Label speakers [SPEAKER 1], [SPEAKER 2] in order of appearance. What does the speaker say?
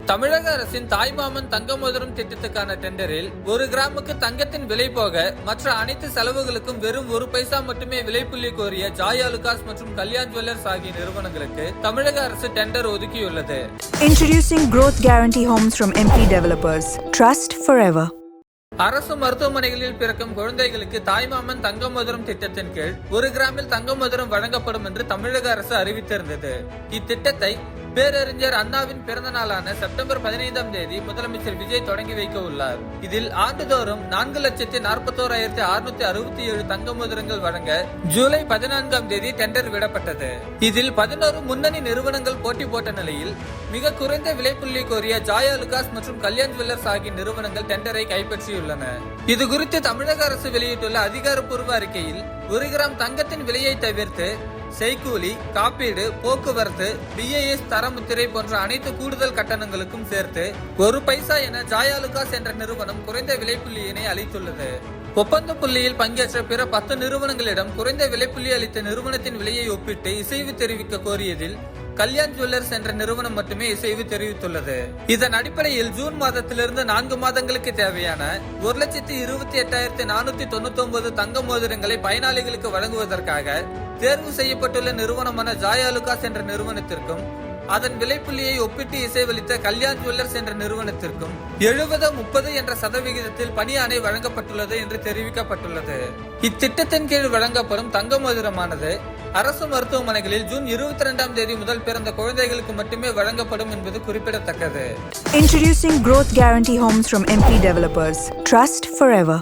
[SPEAKER 1] தமிழக அரசின் தாய்மாமன் தங்க மோதிரம் திட்டத்துக்கான டெண்டரில் 1 கிராமுக்கு தங்கத்தின் விலை போக மற்ற அனைத்து செலவுகளுக்கும் வெறும் 1 பைசா மட்டுமே விலைப்புள்ளி கோரிய ஜாய் ஆலுகாஸ் மற்றும் கல்யாண் ஜுவல்லர்ஸ் ஆகிய நிறுவனங்களுக்கு தமிழக அரசு tender ஒதுக்கியுள்ளது.
[SPEAKER 2] Introducing Growth Guarantee Homes from MP Developers. Trust forever.
[SPEAKER 1] அரசு மருத்துவமனைகளில் பிறக்கும் குழந்தைகளுக்கு தாய்மாமன் தங்க மோதிரம் திட்டத்தின் கீழ் 1 கிராமில் தங்க மோதிரம் வழங்கப்படும் என்று தமிழக அரசு அறிவித்திருந்தது. இத்திட்டத்தை பேரறிஞர் அண்ணாவின் பிறந்த நாளான செப்டம்பர் 15ஆம் தேதி முதலமைச்சர் விஜய் தொடங்கி வைக்க உள்ளார். இதில் ஆண்டுதோறும் 4,41,667 தங்க மோதிரங்கள் வழங்க ஜூலை 14ஆம் தேதி டெண்டர் விடப்பட்டது. இதில் 11 முன்னணி நிறுவனங்கள் போட்டி போட்ட நிலையில் மிக குறைந்த விலைப்புள்ளி கோரிய ஜாய் ஆலுகாஸ் மற்றும் கல்யாண் ஜுவல்லர்ஸ் ஆகிய நிறுவனங்கள் டெண்டரை கைப்பற்றியுள்ளன. இது குறித்து தமிழக அரசு வெளியிட்டுள்ள அதிகாரப்பூர்வ அறிக்கையில் 1 கிராம் தங்கத்தின் விலையை தவிர்த்து செய்கூலி, காப்பீடு, போக்குவரத்து, BIS தரமுத்திரை போன்ற அனைத்து கூடுதல் கட்டணங்களுக்கும் சேர்த்து 1 பைசா என ஜாய் ஆலுகாஸ் என்ற நிறுவனம் குறைந்த விலைப்புள்ளியினை அளித்துள்ளது. ஒப்பந்த புள்ளியில் பங்கேற்ற பிற 10 நிறுவனங்களிடம் குறைந்த விலைப்புள்ளி அளித்த நிறுவனத்தின் விலையை ஒப்பிட்டு இசைவு தெரிவிக்க கோரியதில் கல்யாண் ஜுவல்லர்ஸ் என்ற நிறுவனம் மட்டுமே இசைவு தெரிவித்துள்ளது. இதன் அடிப்படையில் ஜூன் மாதத்திலிருந்து 4 மாதங்களுக்கு தேவையான 1,28,499 தங்க மோதிரங்களை பயனாளிகளுக்கு வழங்குவதற்காக தேர்வு செய்யப்பட்டுள்ள நிறுவனமான ஜாய் ஆலுகாஸ் என்ற நிறுவனத்திற்கும் அதன் விலைப்புள்ளியை ஒப்பிட்டு இசைவளித்த கல்யாண் ஜுவல்லர்ஸ் என்ற நிறுவனத்திற்கும் 70-30 என்ற சதவிகிதத்தில் பணி ஆணை வழங்கப்பட்டுள்ளது என்று தெரிவிக்கப்பட்டுள்ளது. இத்திட்டத்தின் கீழ் வழங்கப்படும் தங்க மோதிரமானது அரசு மருத்துவமனைகளில் ஜூன் 22ஆம் தேதி முதல் பிறந்த குழந்தைகளுக்கு மட்டுமே வழங்கப்படும் என்பது குறிப்பிடத்தக்கது.
[SPEAKER 2] Introducing Growth Guarantee Homes from MP Developers. Trust forever.